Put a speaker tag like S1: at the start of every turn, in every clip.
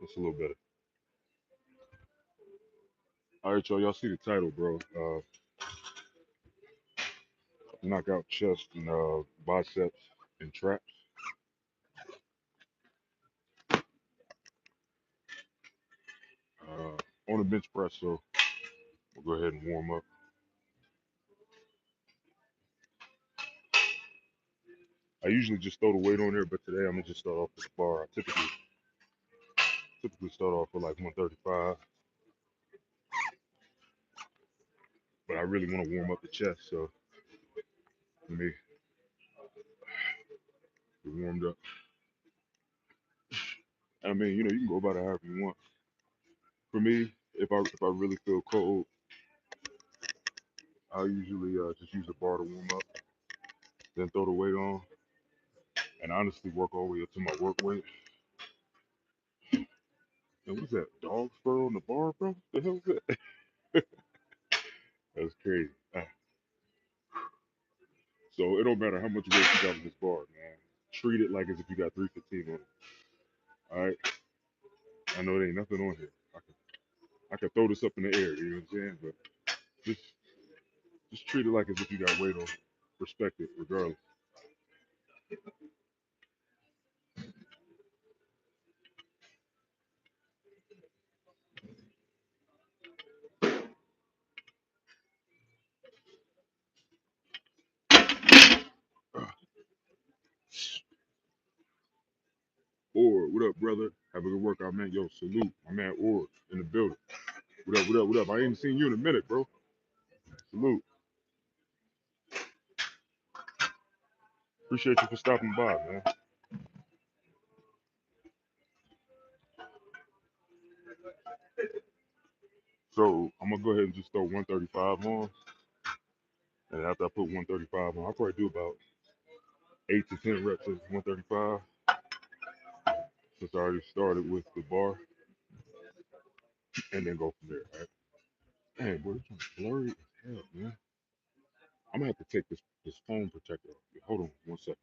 S1: That's a little better. All right, y'all. Y'all see the title, bro? Knockout chest and biceps and traps. On the bench press, so we'll go ahead and warm up. I usually just throw the weight on there, but today I'm gonna just start off with the bar. I typically start off with like 135, but I really want to warm up the chest, so let me get warmed up. I mean, you can go about it however you want. For me, if I really feel cold, I usually just use the bar to warm up, then throw the weight on, and honestly work all the way up to my work weight. And what's that? Dog fur on the bar, bro? The hell is that? That's crazy. So it don't matter how much weight you got on this bar, man. Treat it like as if you got 315 on it. All right. I know there ain't nothing on here. I can throw this up in the air. You know what I'm saying? But just just treat it like as if you got weight on it. Respect it regardless. Or what up, brother? Have a good workout, man. Yo, salute, my man. Or in the building. What up? What up? What up? I ain't seen you in a minute, bro. Salute. Appreciate you for stopping by, man. So I'm gonna go ahead and just throw 135 on, and after I put 135 on, I'll probably do about 8 to 10 reps of 135 since I already started with the bar, and then go from there. Right? Hey, boy, this one's blurry as hell, man. I'm gonna have to take this phone protector off. Hold on 1 second.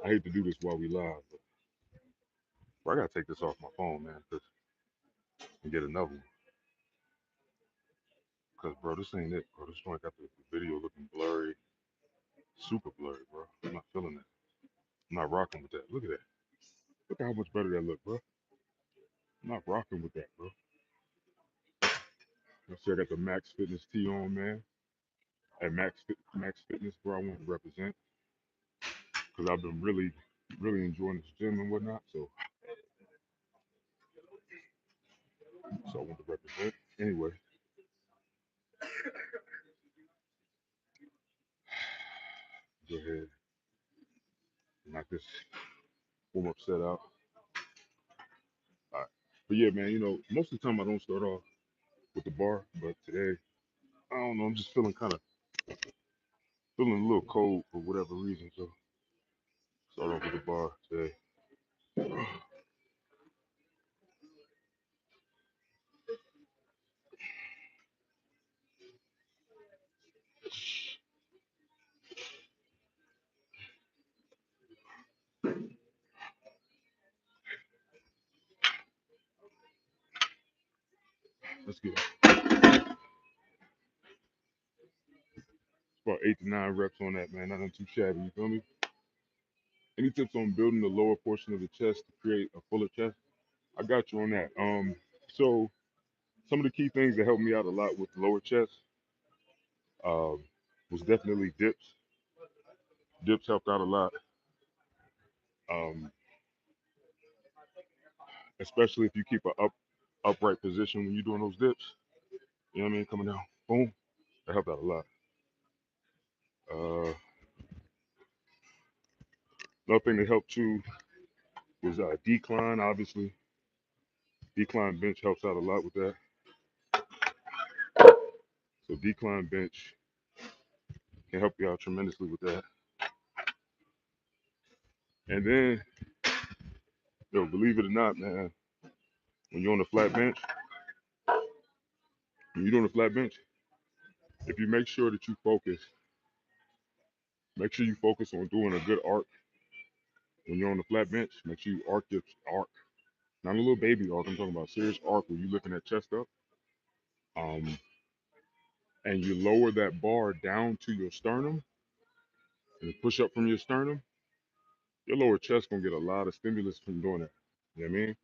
S1: I hate to do this while we live, but bro, I gotta take this off my phone, man, and get another one. Cause bro, this ain't it, bro. This one got the video looking blurry, super blurry, bro. I'm not feeling it. I'm not rocking with that. Look at that. Look at how much better that look, bro. I'm not rocking with that, bro. I see I got the Max Fitness tee on, man. At Max Fitness, bro, I want to represent because I've been really enjoying this gym and whatnot. So I want to represent. Anyway, go ahead, knock this warm up set out. All right. But yeah, man, most of the time I don't start off with the bar, but today, I don't know, I'm just feeling a little cold for whatever reason. So start off with the bar today. Let's get about 8 to 9 reps on that, man. Nothing too shabby, you feel me? Any tips on building the lower portion of the chest to create a fuller chest? I got you on that. So some of the key things that helped me out a lot with the lower chest um, was definitely dips. Dips helped out a lot, um, especially if you keep a upright position when you're doing those dips. You know what I mean? Coming down, boom, that helped out a lot. Uh, Another thing that helped too was decline. Obviously, decline bench helps out a lot with that. So decline bench can help you out tremendously with that. And then, believe it or not, man, when you're on the flat bench, when you're doing a flat bench, if you make sure that you focus, make sure you focus on doing a good arc when you're on the flat bench. Make sure you arc Not a little baby arc. I'm talking about serious arc where you lifting that chest up, um, and you lower that bar down to your sternum and push up from your sternum. Your lower chest gonna get a lot of stimulus from doing that. You know what I mean?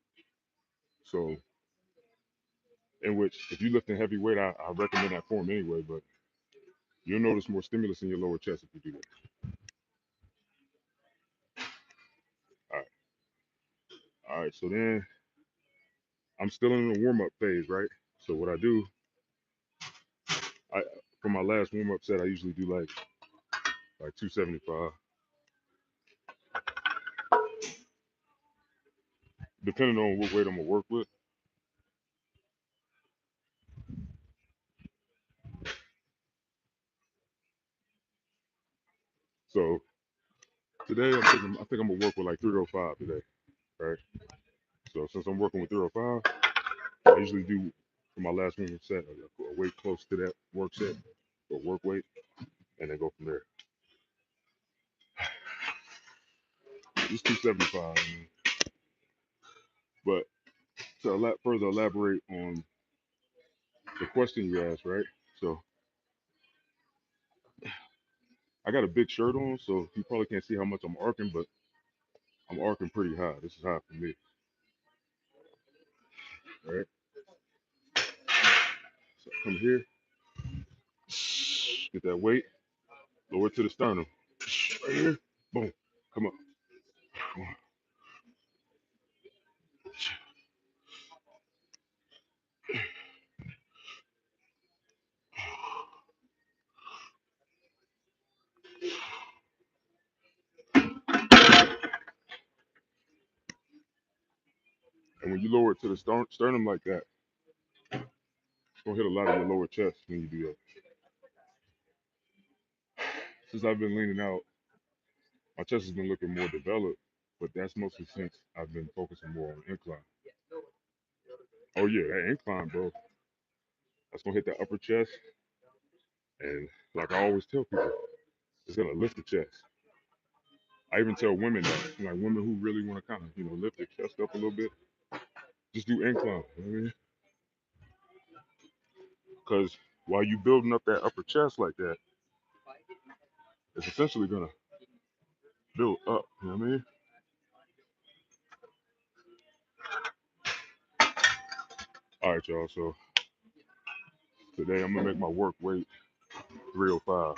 S1: So, in which if you lifting heavy weight, I recommend that form anyway. But you'll notice more stimulus in your lower chest if you do that. All right, all right. So then I'm still in the warm up phase, right? So what I do, I for my last warm up set, I usually do like 275, depending on what weight I'm gonna work with. So today I think I'm gonna work with like 305 today, right? So since I'm working with 305, I usually do for my last warm up set a weight close to that work set or work weight, and then go from there. It's 275. I mean. But to further elaborate on the question you asked, right? So I got a big shirt on, so you probably can't see how much I'm arcing, but I'm arcing pretty high. This is high for me, right? So come here, get that weight, lower it to the sternum, right here, boom, come up. And when you lower it to the sternum like that, it's gonna hit a lot of your lower chest when you do that. Since I've been leaning out, my chest has been looking more developed, but that's mostly since I've been focusing more on incline. Oh yeah, that incline, bro. That's gonna hit the upper chest, and like I always tell people, it's gonna lift the chest. I even tell women that, like women who really want to kind of, lift their chest up a little bit, just do incline. You know what I mean? Because while you building up that upper chest like that, it's essentially gonna build up. You know what I mean? All right, y'all. So today I'm gonna make my work weight 305.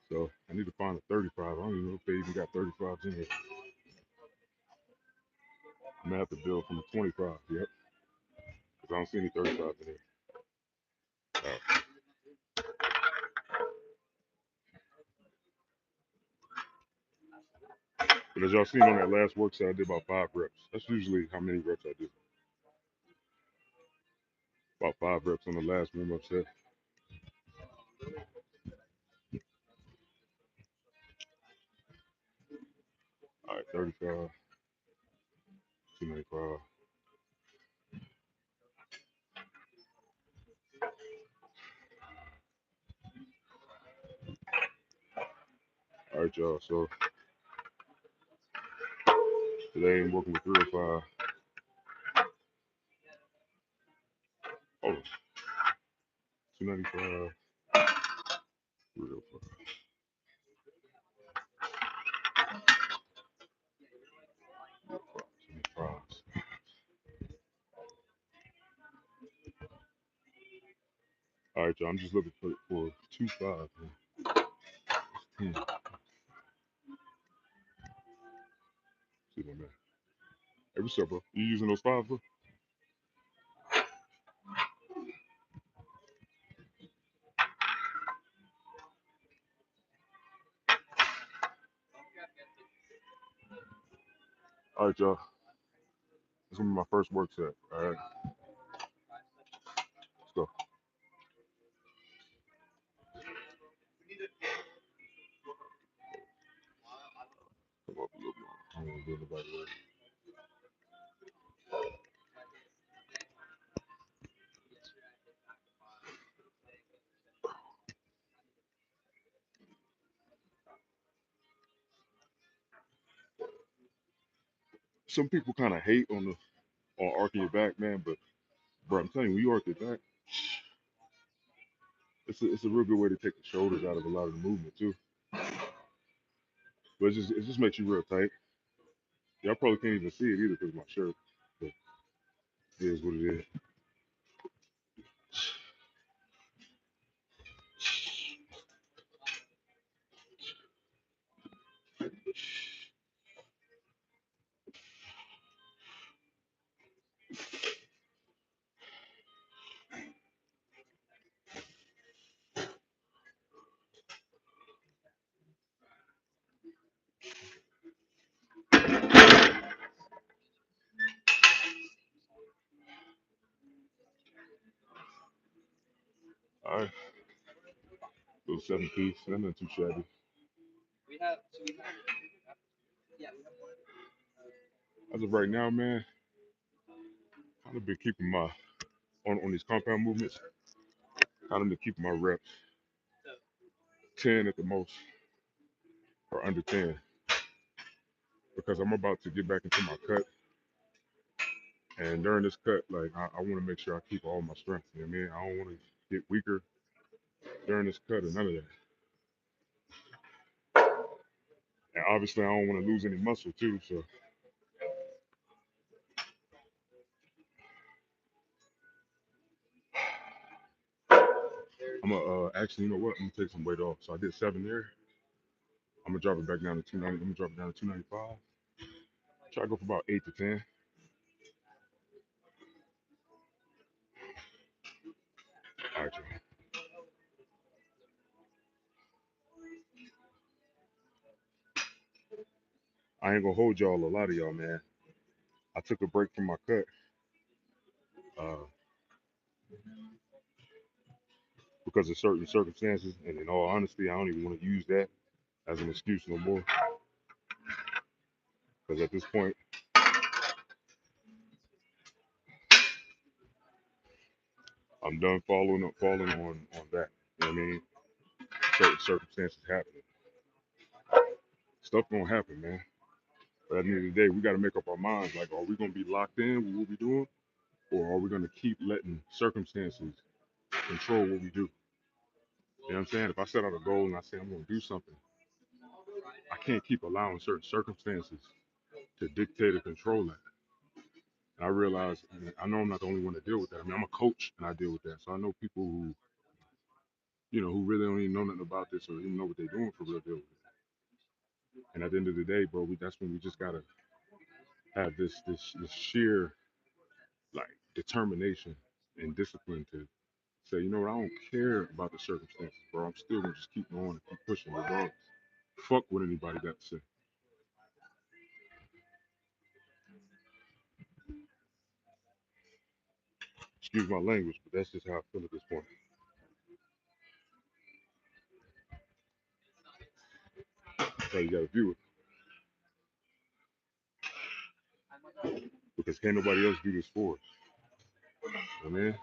S1: So I need to find a 35. I don't even know if they even got 35s in here. I'm gonna have to build from a 25. Yep. Because I don't see any 35s in here. All right. But as y'all seen on that last work set, I did about 5 reps. That's usually how many reps I do. About 5 reps on the last warm up set. All right, 35, 295. All right, y'all. So today I'm working with 305. Oh, 295, 305, 25. All right, y'all. I'm just looking for 2.5. Man. See my man. Hey, what's up, bro? You using those fives, bro? All right, y'all. This gonna be my first work set. All right, let's go. Come up a little bit. I don't want to build nobody way. some people kind of hate on arcing your back, man. But bro, I'm telling you, when you arc your back, it's a real good way to take the shoulders out of a lot of the movement too. But it just makes you real tight. Y'all probably can't even see it either because of my shirt. But it is what it is. All right, little 7 piece. That's not too shabby. As of right now, man, I've been keeping my on these compound movements. I've been keeping my reps 10 at the most or under 10 because I'm about to get back into my cut. And during this cut, like I want to make sure I keep all my strength. You know what I mean? I don't want to get weaker during this cut or none of that. And obviously, I don't want to lose any muscle too. So I'm gonna actually, you know what? I'm gonna take some weight off. So I did 7 there. I'm gonna drop it back down to 290. I'm gonna drop it down to 295. Try to go for about 8 to 10. All right, y'all. I ain't gonna hold y'all, a lot of y'all, man. I took a break from my cut uh, because of certain circumstances, and in all honesty, I don't even want to use that as an excuse no more. Because at this point, I'm done falling on that. You know what I mean? Certain circumstances happen. Stuff gonna happen, man. But at the end of the day, we gotta make up our minds. Like, are we gonna be locked in with what we're doing, or are we gonna keep letting circumstances control what we do? You know what I'm saying? If I set out a goal and I say I'm gonna do something, I can't keep allowing certain circumstances to dictate or control that. And I realize, and I know I'm not the only one to deal with that. I mean, I'm a coach and I deal with that. So I know people who, who really don't even know nothing about this or even know what they're doing for real deal with it. And at the end of the day, bro, that's when we just gotta have this sheer like determination and discipline to say, you know what, I don't care about the circumstances, bro. I'm still gonna just keep going and keep pushing regardless. Fuck what anybody got to say. Excuse my language, but that's just how I feel at this point. That's how you gotta view it. Because can't nobody else do this for us. You know what I mean?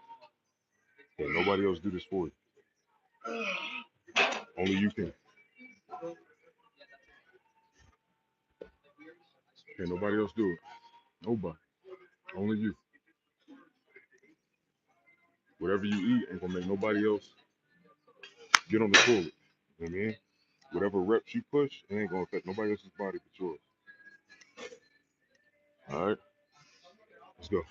S1: Can't nobody else do this for you. Only you can. Can't nobody else do it. Nobody. Only you. Whatever you eat ain't gonna make nobody else get on the toilet. You know what I mean? Whatever reps you push, it ain't gonna affect nobody else's body but yours. All right, let's go.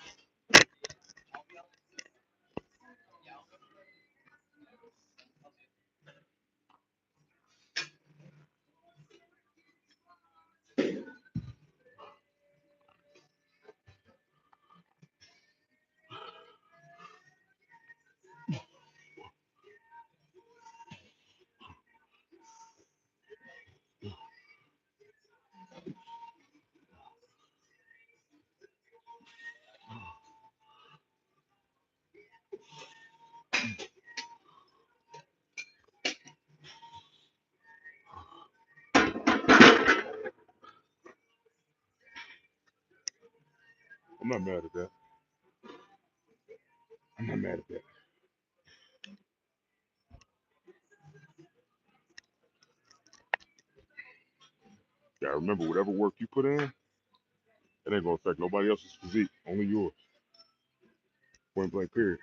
S1: I'm not mad at that. I'm not mad at that. Yeah, remember whatever work you put in, It ain't gonna affect nobody else's physique, only yours. Point blank, period.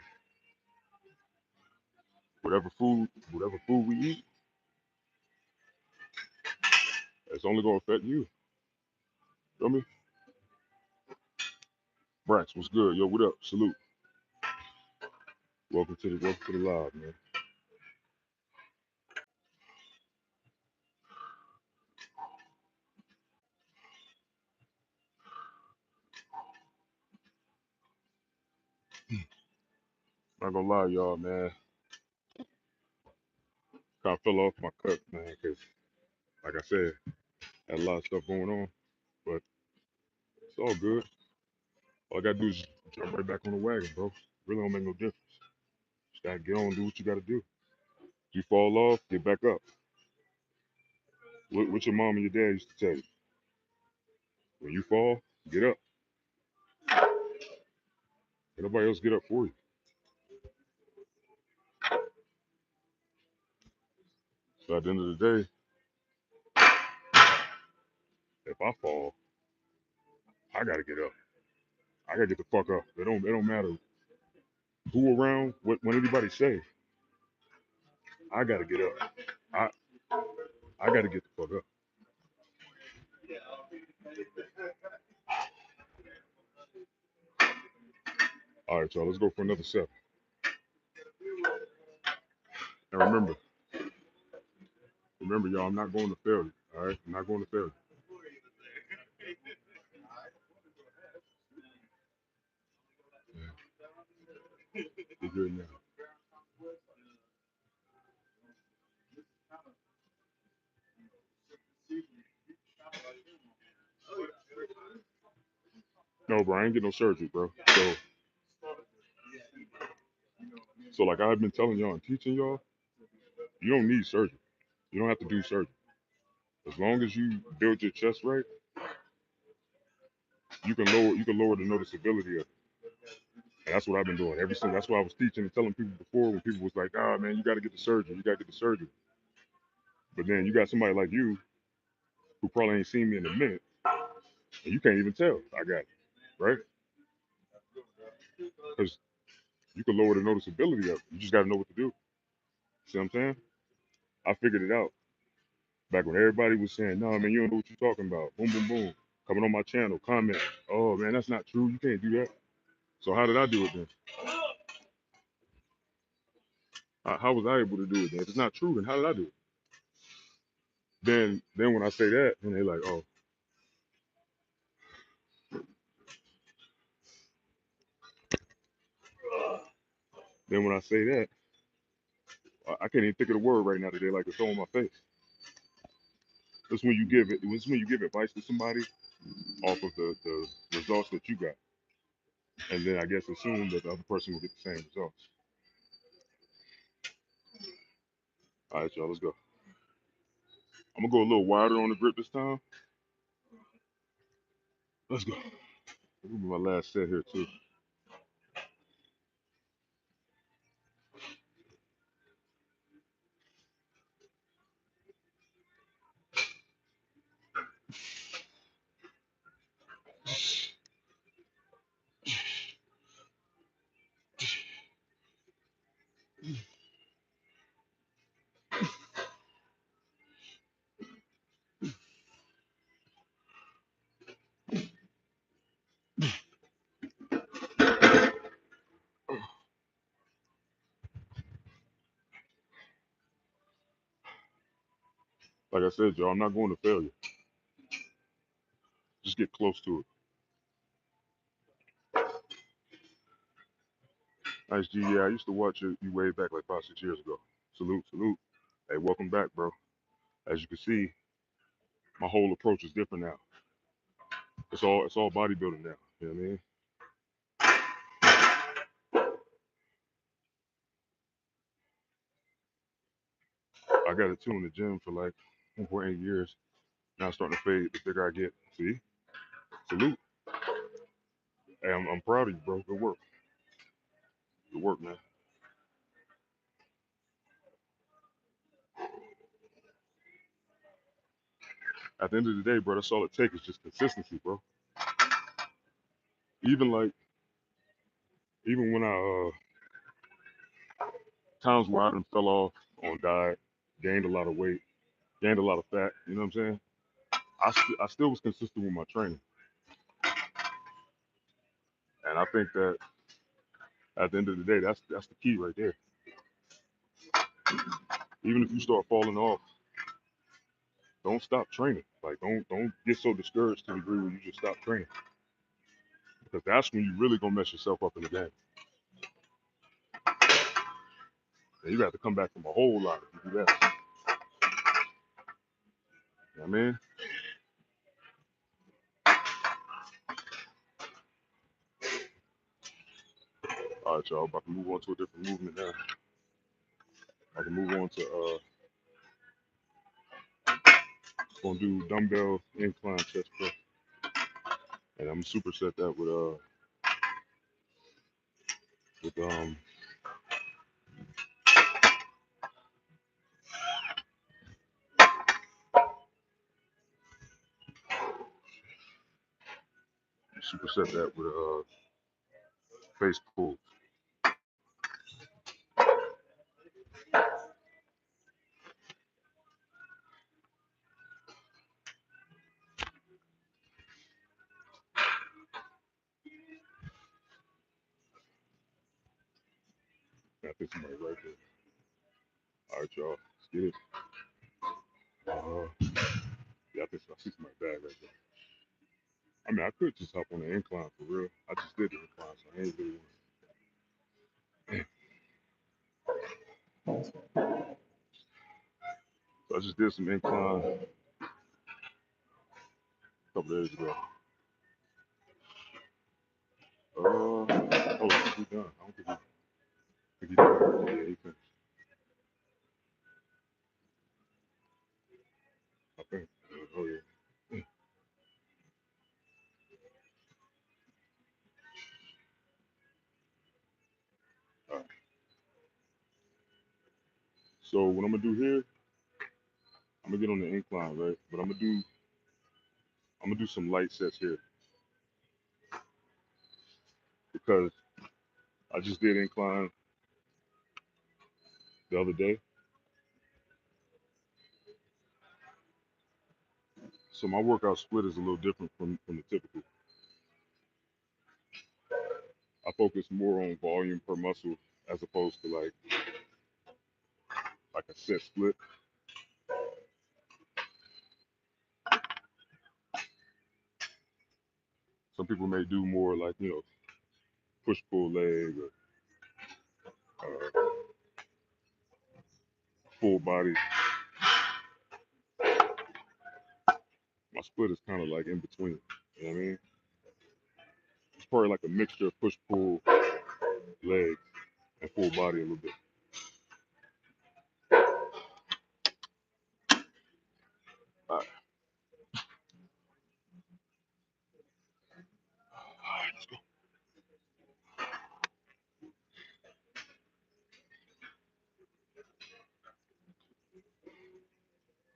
S1: Whatever food we eat, it's only gonna affect you. Feel me? Brax, what's good? Yo, what up? Salute. Welcome to the live, man. Not gonna lie, y'all, man. Kind of fell off my cut, man, because like I said, had a lot of stuff going on, but it's all good. All I gotta do is jump right back on the wagon, bro. Really don't make no difference. Just gotta get on, do what you gotta do. If you fall off, get back up. What your mom and your dad used to tell you. When you fall, get up. Ain't nobody else get up for you. So at the end of the day, if I fall, I gotta get up. I gotta get the fuck up. It don't matter who around, what anybody say. I gotta get up. I I gotta get the fuck up. All right, y'all. Let's go for another 7. And remember, y'all. I'm not going to failure. All right, I'm not going to failure. Be good now. No, bro. I ain't get no surgery, bro. So like I've been telling y'all and teaching y'all, you don't need surgery. You don't have to do surgery. As long as you build your chest right, you can lower the noticeability of it. And that's what I've been doing ever since. That's why I was teaching and telling people before when people was like, ah man, you gotta get the surgery. You gotta get the surgery. But then you got somebody like you who probably ain't seen me in a minute, and you can't even tell I got it, right? Because you can lower the noticeability of it. You just gotta know what to do. See what I'm saying? I figured it out back when everybody was saying, no man, you don't know what you're talking about. Boom, boom, boom. Coming on my channel, comment. Oh man, that's not true. You can't do that. So how did I do it then? How was I able to do it then? If it's not true, then how did I do it? Then when I say that, then they're like, oh. Then when I say that, I can't even think of the word right now that they like to throw in my face. That's when you give it. It's when you give advice to somebody off of the results that you got, and then I guess assume that the other person will get the same results. All right, y'all, let's go. I'm gonna go a little wider on the grip this time. Let's go. This will be my last set here too. Like I said, y'all, I'm not going to failure. Just get close to it. Nice G. Yeah, I used to watch you way back like 5, 6 years ago. Salute, salute. Hey, welcome back, bro. As you can see, my whole approach is different now. It's all bodybuilding now. You know what I mean? I got it too in the gym for like 1.8 years. Now it's starting to fade the bigger I get. See? Salute. Hey, I'm proud of you, bro. Good work. Good work, man. At the end of the day, bro, that's all it takes is just consistency, bro. Even like even when I times where I done fell off on diet, gained a lot of weight, gained a lot of fat. You know what I'm saying? I still was consistent with my training, and I think that at the end of the day, that's the key right there. Even if you start falling off, don't stop training. Like don't get so discouraged to the degree where you just stop training, because that's when you really gonna mess yourself up in the game. And you got to come back from a whole lot if you do that. You know what I mean? All right, y'all. About to move on to a different movement now. I can move on to gonna do dumbbell incline chest press, and I'm gonna superset that with superset that with face pull. I think somebody right there. All right, y'all. Let's get it. Yeah, I see somebody bad right there. I mean, I could just hop on the incline for real. I just did the incline, so I ain't really. So I just did some incline a couple days ago. Oh, I think we done. I don't think he done. Yeah, he finished. I think. Oh yeah. All right. So what I'm gonna do here, I'm gonna get on the incline, right? But I'm gonna do some light sets here because I just did incline the other day. So my workout split is a little different from the typical. I focus more on volume per muscle as opposed to like a set split. Some people may do more like push pull leg or full body. My split is kind of like in between. You know what I mean? It's probably like a mixture of push pull leg and full body a little bit. All right, let's go.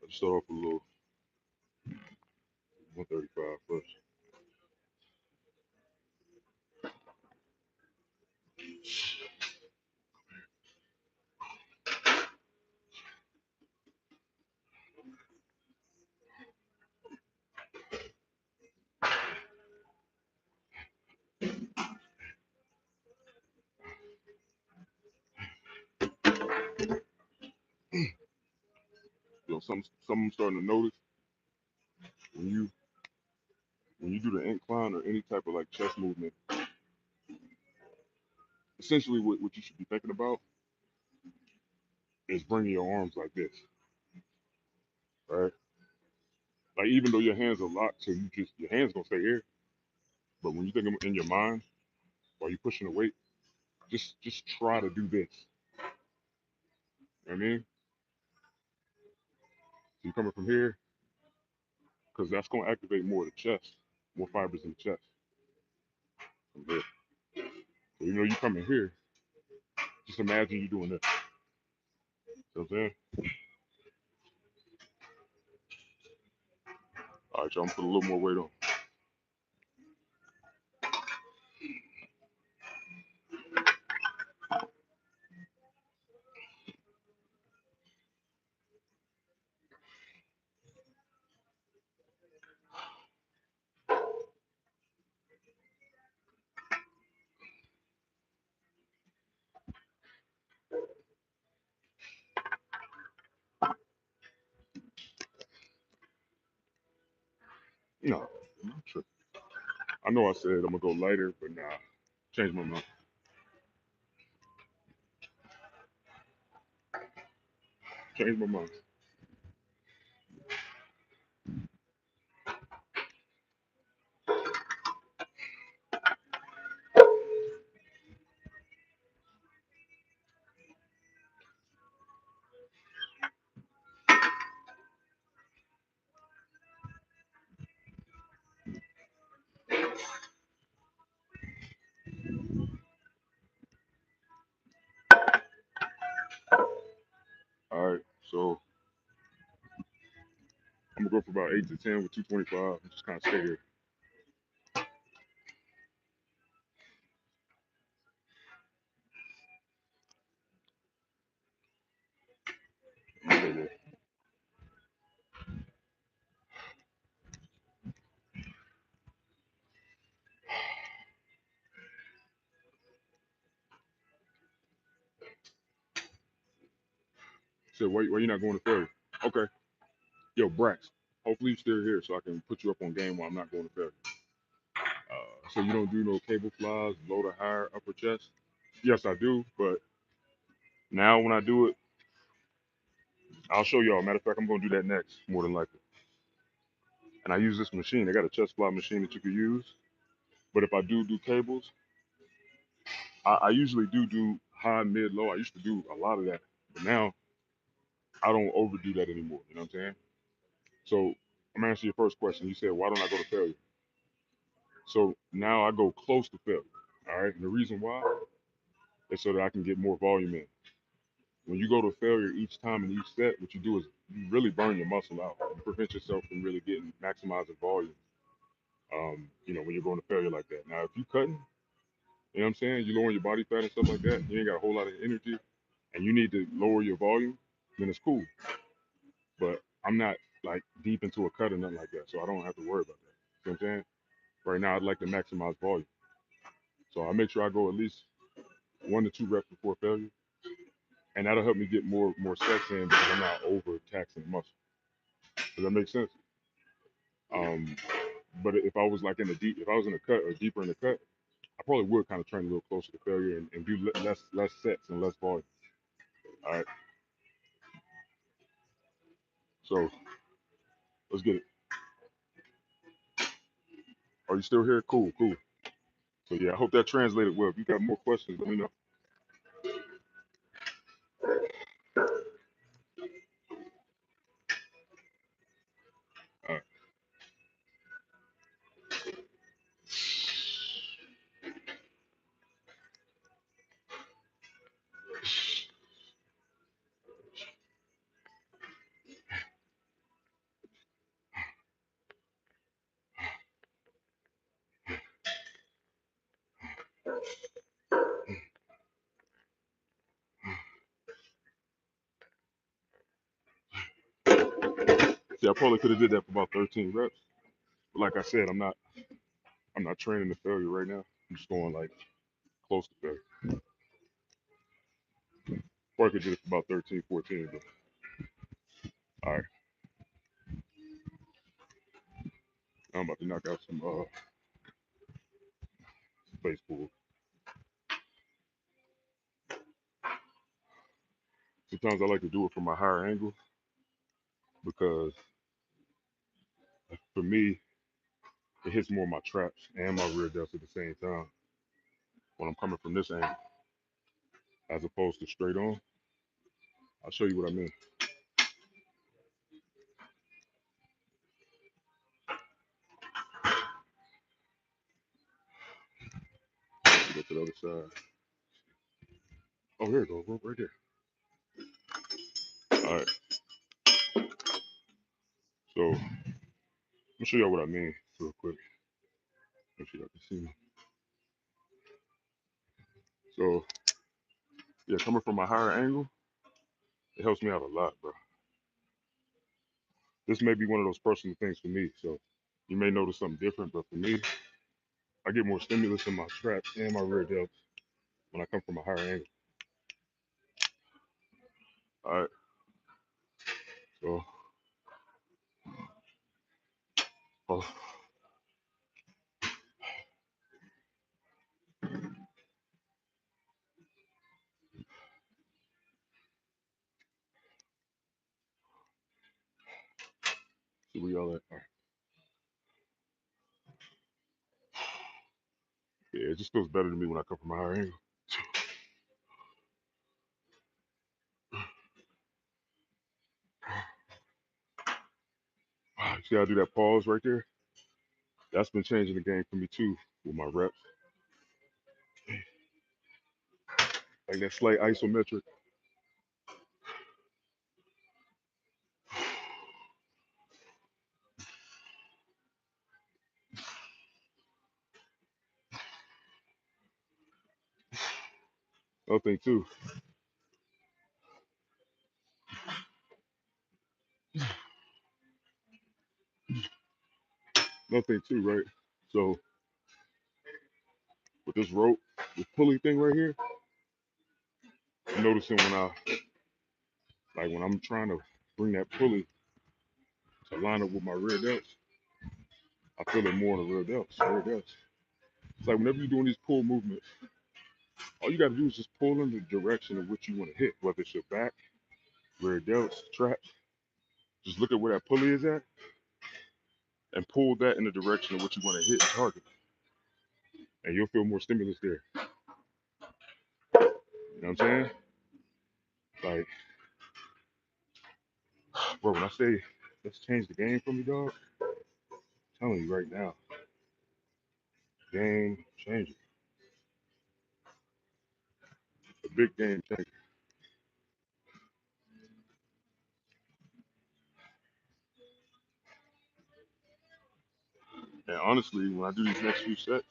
S1: Let's start off with a little 135 first. Something I'm starting to notice when you do the incline or any type of like chest movement. Essentially, what you should be thinking about is bringing your arms like this, right? Like even though your hands are locked, so your hands gonna stay here. But when you think in your mind while you're pushing the weight, just try to do this. You know what I mean? So you're coming from here because that's gonna activate more of the chest, more fibers in the chest from here. So you coming here, just imagine you doing this. You know what I'm saying? All right, y'all, I'm putting a little more weight on. No, I'm not tripping. I know I said I'm gonna go lighter, but nah, change my mind. Change my mind. All right, so I'm gonna go for about 8 to 10 with 225 and just kind of stay here. Stay there. So why you not going to failure? Okay, yo, Brax. Hopefully you still here so I can put you up on game while I'm not going to failure. So you don't do no cable flies, low to higher upper chest? Yes, I do, but now when I do it, I'll show y'all. Matter of fact, I'm gonna do that next, more than likely. And I use this machine. They got a chest fly machine that you can use. But if I do cables, I usually do high, mid, low. I used to do a lot of that, but now I don't overdo that anymore. You know what I'm saying? So I'm gonna answer your first question. You said why don't I go to failure? So now I go close to failure. All right, and the reason why is so that I can get more volume in. When you go to failure each time in each set, what you do is you really burn your muscle out. You prevent yourself from really getting maximizing volume. When you're going to failure like that. Now, if you cutting, you know what I'm saying, you lowering your body fat and stuff like that, you ain't got a whole lot of energy, and you need to lower your volume, then it's cool. But I'm not like deep into a cut or nothing like that, so I don't have to worry about that. You know what I'm saying? Right now, I'd like to maximize volume, so I make sure I go at least 1 to 2 reps before failure, and that'll help me get more sets in because I'm not over taxing the muscle. Does that make sense? Um, but if I was like if I was in a cut or deeper in the cut, I probably would kind of train a little closer to failure and do less sets and less volume. All right, so let's get it. Are you still here? Cool, cool. So yeah, I hope that translated well. If you got more questions, let me know. All right. See, I probably could have did that for about 13 reps. But like I said, I'm not training to failure right now. I'm just going like close to failure. Or I could do it for about 13, 14. But all right, I'm about to knock out some face pulls. Sometimes I like to do it from a higher angle because for me, it hits more of my traps and my rear delts at the same time when I'm coming from this angle as opposed to straight on. I'll show you what I mean. Go to the other side. Oh, here it goes, right there. All right, so I'm gonna show y'all what I mean real quick. Make sure y'all can see me. So yeah, coming from a higher angle, it helps me out a lot, bro. This may be one of those personal things for me, so you may notice something different, but for me, I get more stimulus in my traps and my rear delts when I come from a higher angle. All right, so oh, It just feels better to me when I come from a higher angle. See how I do that pause right there? That's been changing the game for me too with my reps. Like that slight isometric. Another thing too. Another thing too, right? So with this rope, this pulley thing right here, I'm noticing when I'm trying to bring that pulley to line up with my rear delts, I feel it more on the rear delts. Rear delts. It's like whenever you're doing these pull movements, all you got to do is just pull in the direction of what you want to hit, whether it's your back, rear delts, traps. Just look at where that pulley is at and pull that in the direction of what you want to hit and target. And you'll feel more stimulus there. You know what I'm saying? Like, bro, when I say let's change the game for me, dog, I'm telling you right now, game changer. A big game changer. And honestly, when I do these next few sets,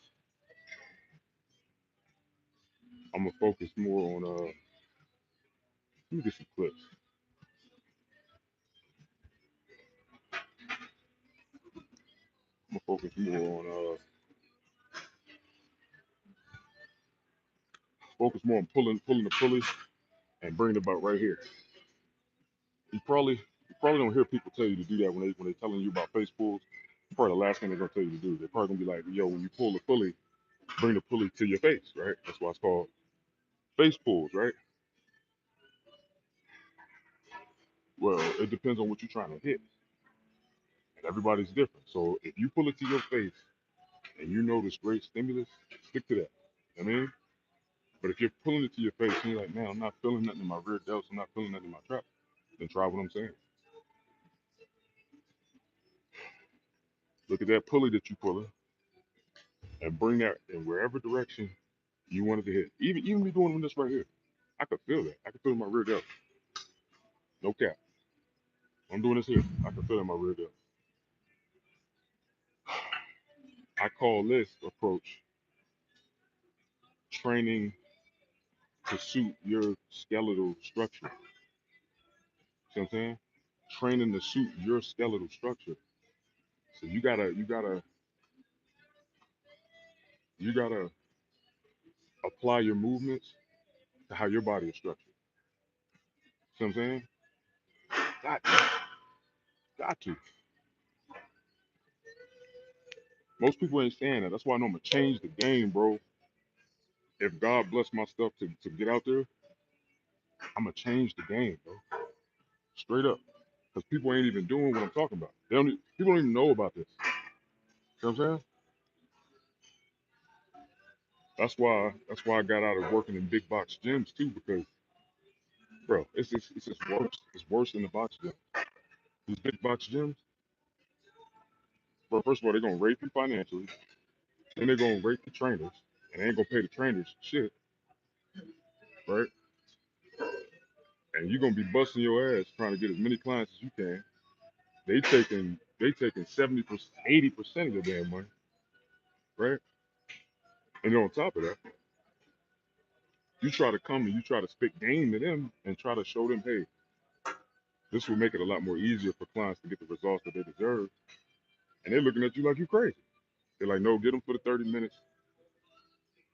S1: I'm gonna focus more on let me get some clips. I'm gonna focus more on pulling the pulley and bringing it about right here. You probably don't hear people tell you to do that when they're telling you about face pulls. Probably the last thing they're gonna tell you to do. They're probably gonna be like, yo, when you pull the pulley, bring the pulley to your face, right? That's why it's called face pulls, right? Well, it depends on what you're trying to hit. And everybody's different. So if you pull it to your face and you notice great stimulus, stick to that. I mean, but if you're pulling it to your face and you're like, man, I'm not feeling nothing in my rear delts, I'm not feeling nothing in my trap, then try what I'm saying. Look at that pulley that you pulling and bring that in wherever direction you wanted to hit. Even me doing this right here, I could feel that. I could feel it in my rear delt. No cap. I'm doing this here. I can feel it in my rear delt. I call this approach training to suit your skeletal structure. See what I'm saying? Training to suit your skeletal structure. So you gotta apply your movements to how your body is structured. See what I'm saying? Got to. Got to. Most people ain't saying that. That's why I know I'm gonna change the game, bro. If God bless my stuff to get out there, I'm gonna change the game, bro. Straight up. Because people ain't even doing what I'm talking about. People don't even know about this. You know what I'm saying? That's why I got out of working in big box gyms too, because bro, it's just worse. It's worse than the box gym. These big box gyms, bro, first of all, they're gonna rape you financially, then they're gonna rape the trainers, and they ain't gonna pay the trainers shit, right? And you're gonna be busting your ass trying to get as many clients as you can. They taking 70%, 80% of your damn money, right? And then on top of that, you try to come and you try to spit game to them and try to show them, hey, this will make it a lot more easier for clients to get the results that they deserve. And they're looking at you like you crazy. They're like, no, get them for the 30 minutes,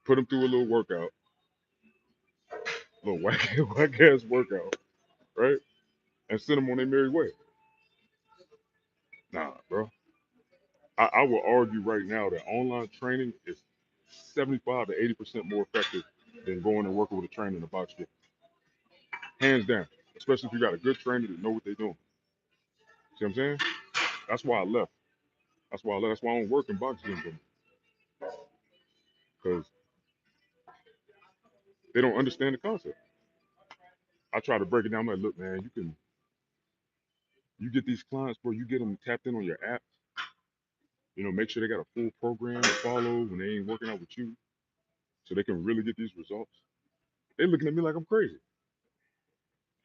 S1: put them through a little workout, a little whack ass workout, right? And send them on their merry way. Nah, bro. I will argue right now that online training is 75 to 80% more effective than going and working with a trainer in a box gym. Hands down. Especially if you got a good trainer that know what they're doing. See what I'm saying? That's why I left. That's why I left. That's why I don't work in box gyms anymore. Because They don't understand the concept. I try to break it down. I'm like, look, man, you get these clients, bro. You get them tapped in on your app. Make sure they got a full program to follow when they ain't working out with you, so they can really get these results. They looking at me like I'm crazy.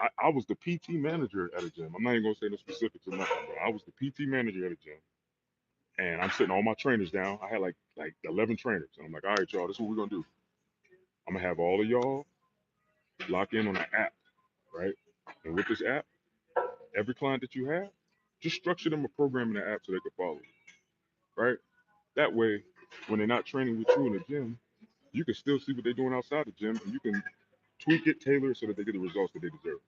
S1: I was the PT manager at a gym. I'm not even gonna say no specifics or nothing, but I was the PT manager at a gym, and I'm sitting all my trainers down. I had like 11 trainers, and I'm like, all right, y'all, this is what we're gonna do. I'm gonna have all of y'all lock in on an app, right? And with this app, every client that you have, just structure them a program in the app so they can follow, right? That way, when they're not training with you in the gym, you can still see what they're doing outside the gym, and you can tweak it, tailor it so that they get the results that they deserve.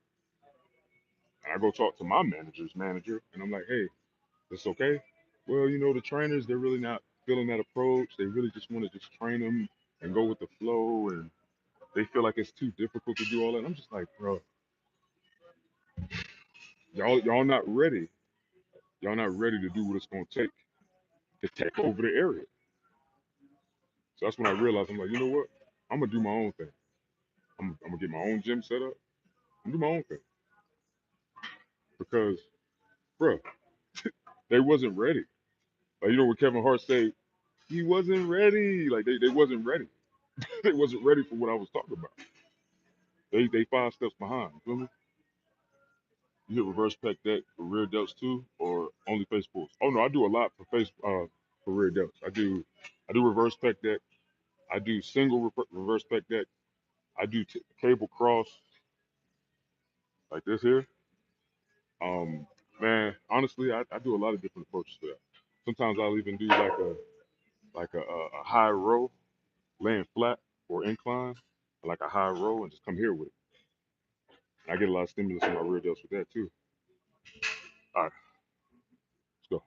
S1: And I go talk to my manager's manager, and I'm like, hey, this okay? Well, the trainers, they're really not feeling that approach. They really just want to just train them and go with the flow, and they feel like it's too difficult to do all that. I'm just like, bro, y'all not ready. Y'all not ready to do what it's gonna take to take over the area. So that's when I realized I'm like, you know what? I'm gonna do my own thing. I'm gonna get my own gym set up. I'm gonna do my own thing because, bro, they wasn't ready. Like what Kevin Hart said, he wasn't ready. Like they wasn't ready. They wasn't ready for what I was talking about. They 5 steps behind. You feel me? You hit reverse pec deck for rear delts too, or only face pulls. Oh no, I do a lot for rear delts. I do reverse pec deck. I do single reverse pec deck. I do cable cross like this here. Um, man, honestly, I do a lot of different approaches to that. Sometimes I'll even do like a high row, laying flat or incline, like a high row, and just come here with it. And I get a lot of stimulus in my rear delts with that too. All right, let's go.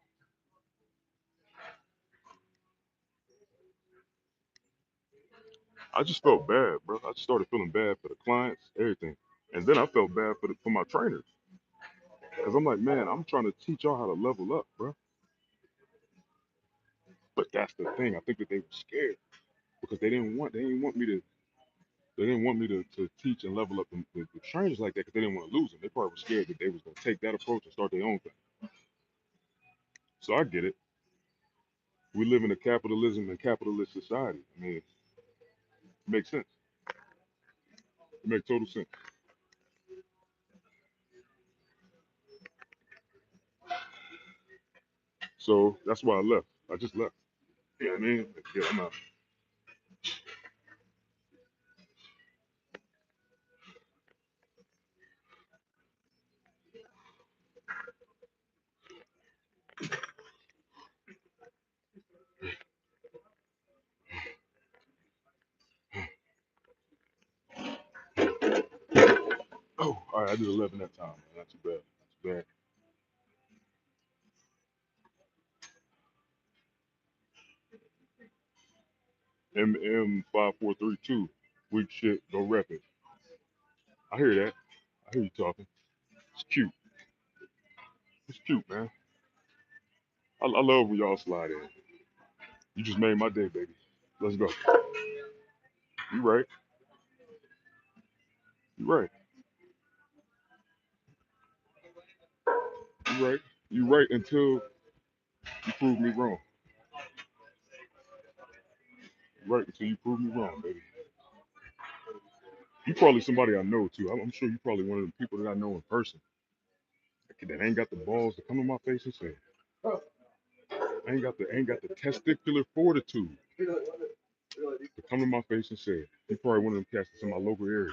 S1: I just felt bad, bro. I just started feeling bad for the clients, everything, and then I felt bad for my trainers, because I'm like, man, I'm trying to teach y'all how to level up, bro. But that's the thing. I think that they were scared because they didn't want me to teach and level up the trainers like that because they didn't want to lose them. They probably were scared that they was gonna take that approach and start their own thing. So I get it. We live in a capitalism and capitalist society. I mean, it makes sense. It makes total sense. So that's why I left. I just left. You know what I mean? Yeah, I'm out. Oh, all right. I did 11 that time. Man. Not too bad. Not too bad. MM5432. Weak shit. Go rep it. I hear that. I hear you talking. It's cute. It's cute, man. I love when y'all slide in. You just made my day, baby. Let's go. You right. You right. You right. You right until you prove me wrong. You right until you prove me wrong, baby. You probably somebody I know too. I'm sure you probably one of the people that I know in person that ain't got the balls to come to my face and say, ain't got the testicular fortitude to come to my face and say it. You probably one of them cats that's in my local area.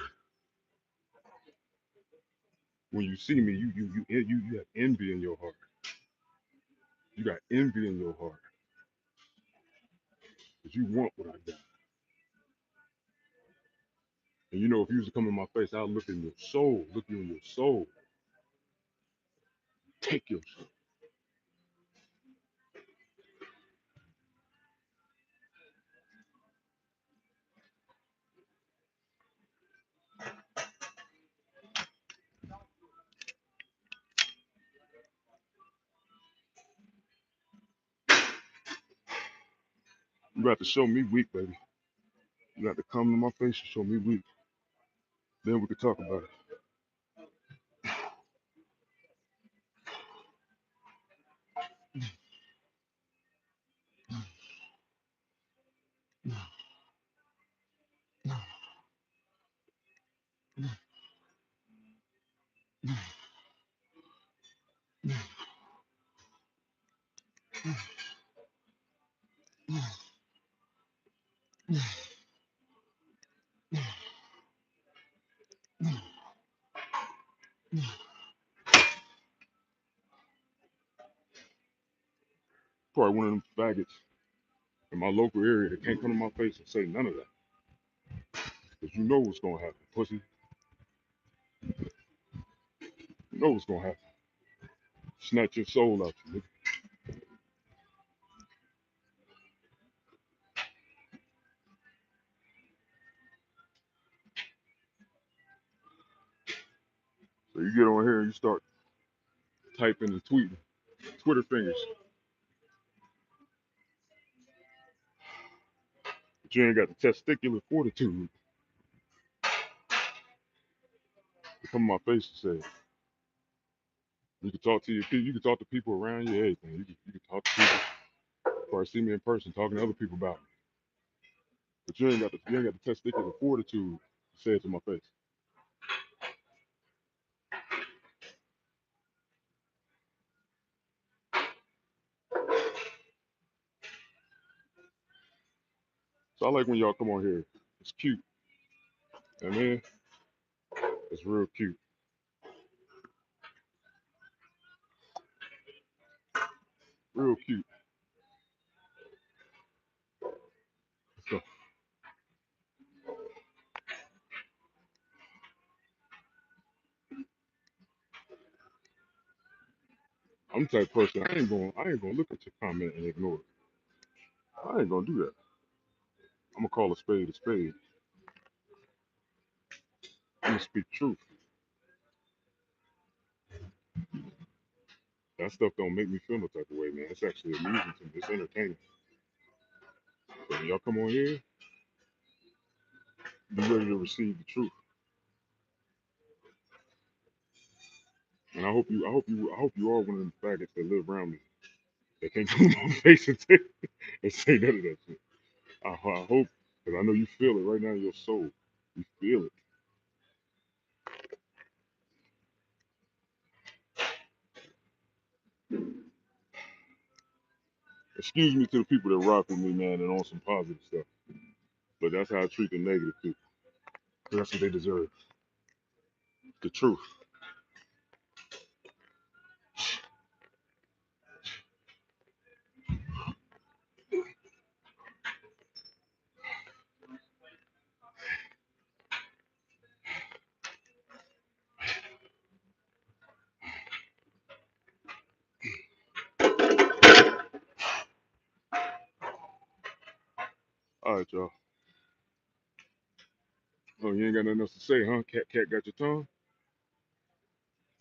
S1: When you see me, you have envy in your heart. You got envy in your heart because you want what I got. And if you was to come in my face, I'll look in your soul, look you in your soul, take your soul. You got to show me weak, baby. You got to come to my face and show me weak. Then we could talk about it. Probably one of them faggots in my local area that can't come to my face and say none of that. Because you know what's gonna happen, pussy. You know what's gonna happen. Snatch your soul out you, nigga. So you get on here and you start typing and tweeting. Twitter fingers. But you ain't got the testicular fortitude to come in my face and say, you can talk to your people, you can talk to people around you, everything. You can talk to people, or see me in person, talking to other people about me. But you ain't got the testicular fortitude to say it to my face. So I like when y'all come on here. It's cute. I mean, it's real cute. Real cute. So I'm the type of person I ain't gonna look at your comment and ignore it. I ain't gonna do that. I'm gonna call a spade a spade. I'm gonna speak truth. That stuff don't make me feel no type of way, man. It's actually amusing to me. It's entertaining. So when y'all come on here, be ready to receive the truth. And I hope you are one of them faggots that live around me. They can't come in my face and say none of that shit. I hope, because I know you feel it right now in your soul. You feel it. Excuse me to the people that rock with me, man, and on some positive stuff. But that's how I treat the negative people. That's what they deserve. The truth. All right, y'all. Oh, you ain't got nothing else to say, huh? Cat got your tongue?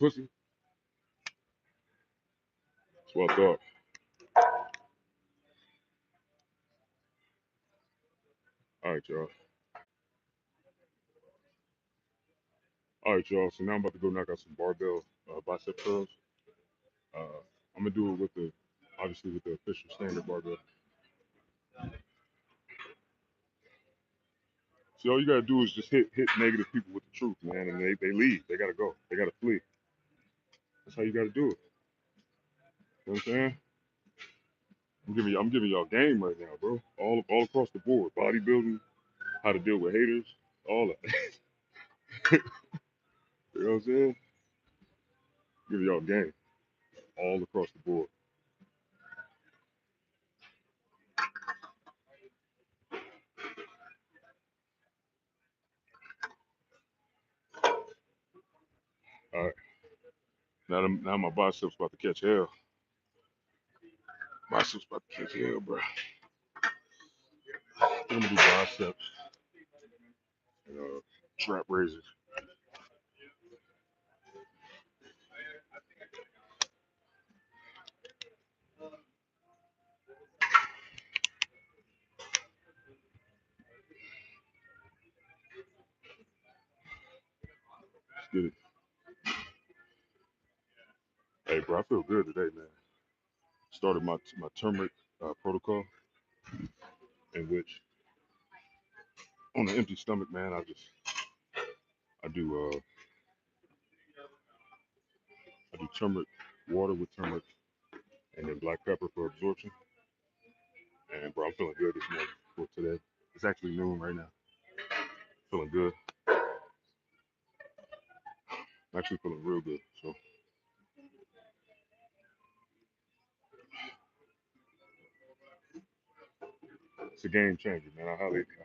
S1: Pussy? That's what I thought. All right, y'all. All right, y'all. So now I'm about to go knock out some barbell bicep curls. I'm gonna do it obviously with the official standard barbell. See, all you gotta do is just hit negative people with the truth, man, and they leave. They gotta go. They gotta flee. That's how you gotta do it. You know what I'm saying? I'm giving y'all game right now, bro. All across the board. Bodybuilding, how to deal with haters, all that. You know what I'm saying? Giving y'all game all across the board. All right. Now my biceps about to catch hell. Biceps about to catch hell, bro. I'm gonna do biceps and trap raises. Get it. Hey, bro, I feel good today, man. Started my turmeric protocol, in which on an empty stomach, man, I do I do turmeric water with turmeric and then black pepper for absorption. And bro, I'm feeling good this morning for today. It's actually noon right now. Feeling good. I'm actually feeling real good. So it's a game changer, man. I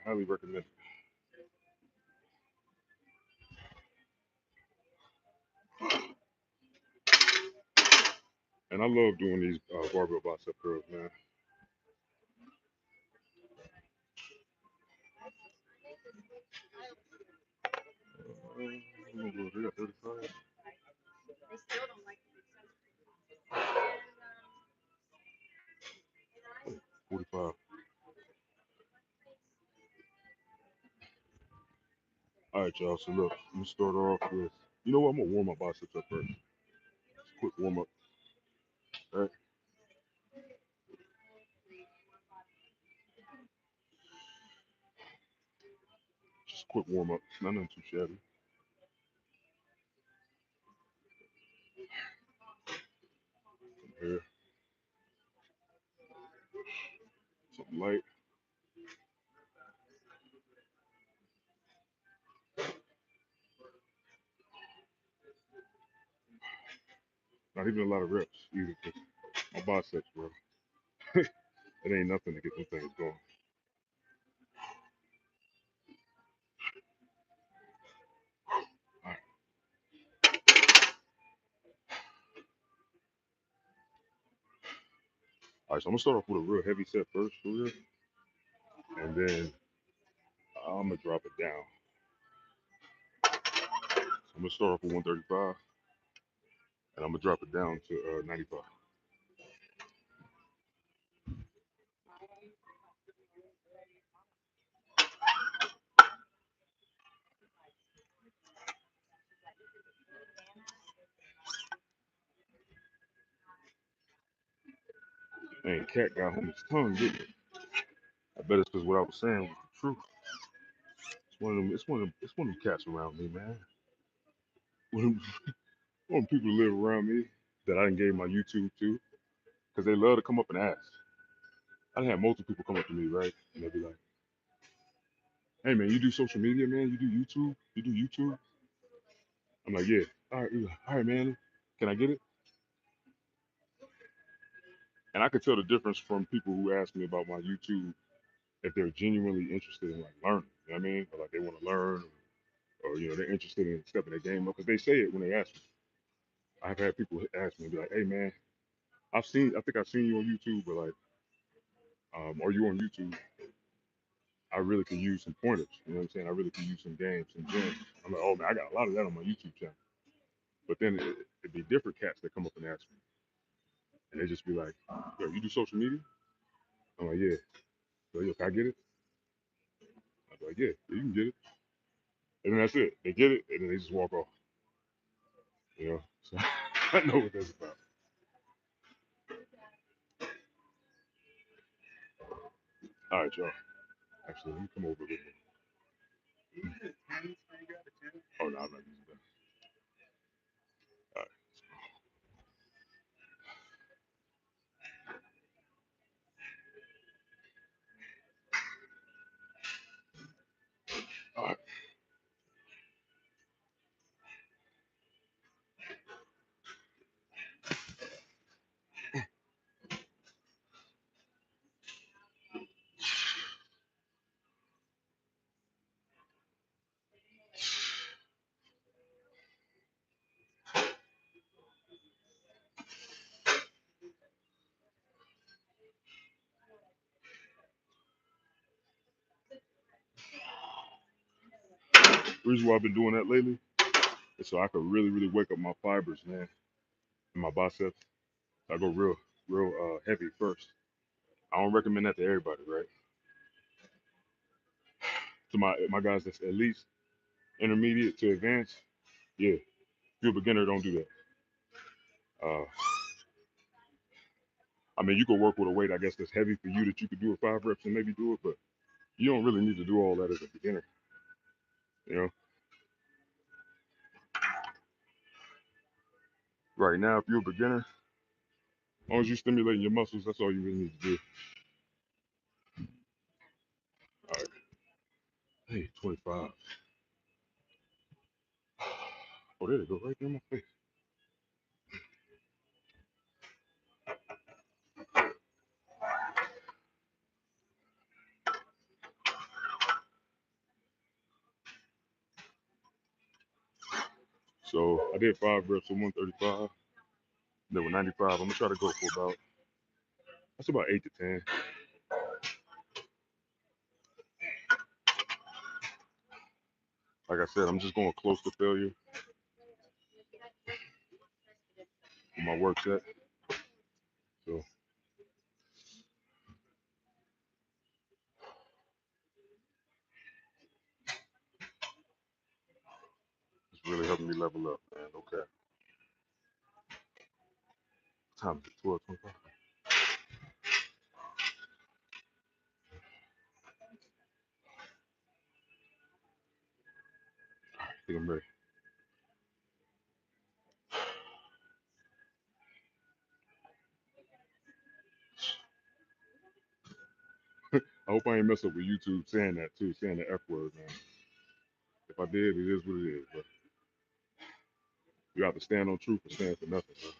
S1: highly recommend it. And I love doing these barbell bicep curls, man. They got 35, 45. All right, y'all. So look, I'm gonna start off with. You know what? I'm gonna warm my biceps up first. Just quick warm up. All right. Just quick warm up. Nothing too shabby. Here, something light. Not even a lot of reps either. 'Cause my biceps, bro. It ain't nothing to get them things going. All right. All right. So I'm gonna start off with a real heavy set first, for real, and then I'm gonna drop it down. So I'm gonna start off with 135, and I'm gonna drop it down to 95. Man, cat got on his tongue, didn't it? I bet it's because what I was saying was the truth. It's one of them. It's one of them cats around me, man. When, when people live around me that I done gave my YouTube to, because they love to come up and ask. I done had multiple people come up to me, right? And they be like, "Hey, man, you do social media, man? You do YouTube? You do YouTube?" I'm like, "Yeah." All right, man. Can I get it? And I could tell the difference from people who ask me about my YouTube if they're genuinely interested in like learning. You know what I mean? Or like they want to learn, or they're interested in stepping their game up because they say it when they ask me. I've had people ask me, be like, "Hey, man, I think I've seen you on YouTube, but like, are you on YouTube? I really could use some pointers. You know what I'm saying? I really could use some games, some gems." I'm like, "Oh man, I got a lot of that on my YouTube channel." But then it'd be different cats that come up and ask me, and they just be like, "Yo, you do social media?" I'm like, "Yeah." So, "Yo, can I get it?" I'm like, "Yeah, yeah, you can get it." And then that's it. They get it, and then they just walk off. You know, so I know what that's about. All right, y'all. Actually, let me come over a little bit. Oh no, I'm not using that. All right, all right. The reason why I've been doing that lately is so I could really, really wake up my fibers, man, and my biceps. I go real heavy first. I don't recommend that to everybody, right? To my guys that's at least intermediate to advanced, Yeah, if you're a beginner, don't do that. I mean, you could work with a weight, I guess, that's heavy for you that you could do at 5 reps and maybe do it, but you don't really need to do all that as a beginner. You know, right now, if you're a beginner, as long as you're stimulating your muscles, that's all you really need to do. All right. Hey, 25. Oh, there they go, right there in my face. So I did 5 reps of 135. They were 95. I'm gonna try to go for about 8 to 10. Like I said, I'm just going close to failure with my work set. So it's really helping me level up, man. Okay. Time is 12:25. I think I'm ready. I hope I ain't mess up with YouTube saying that too, saying the F word, man. If I did, it is what it is. But you have to stand on truth and stand for nothing, bro.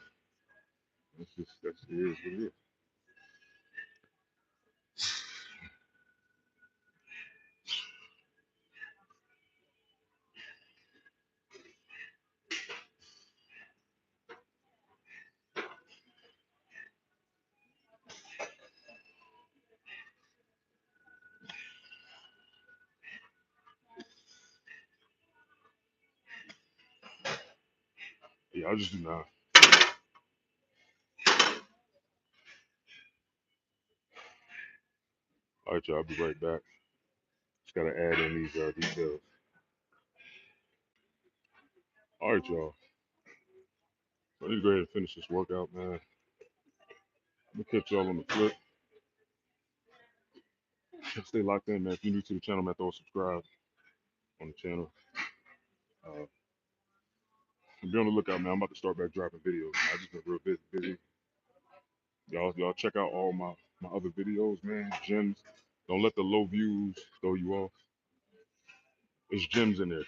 S1: It is what it is. Yeah, I'll just do 9. All right, y'all. I'll be right back. Just gotta add in these details. All right, y'all. So I need to go ahead and finish this workout, man. I'm gonna catch y'all on the flip. Stay locked in, man. If you're new to the channel, man, throw a subscribe on the channel. Uh, be on the lookout, man. I'm about to start back dropping videos. Man. I just been real busy. Y'all check out all my other videos, man. Gems. Don't let the low views throw you off. It's gems in there.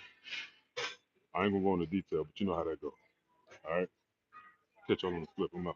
S1: I ain't gonna go into detail, but you know how that goes. All right. Catch y'all on the flip. I'm out.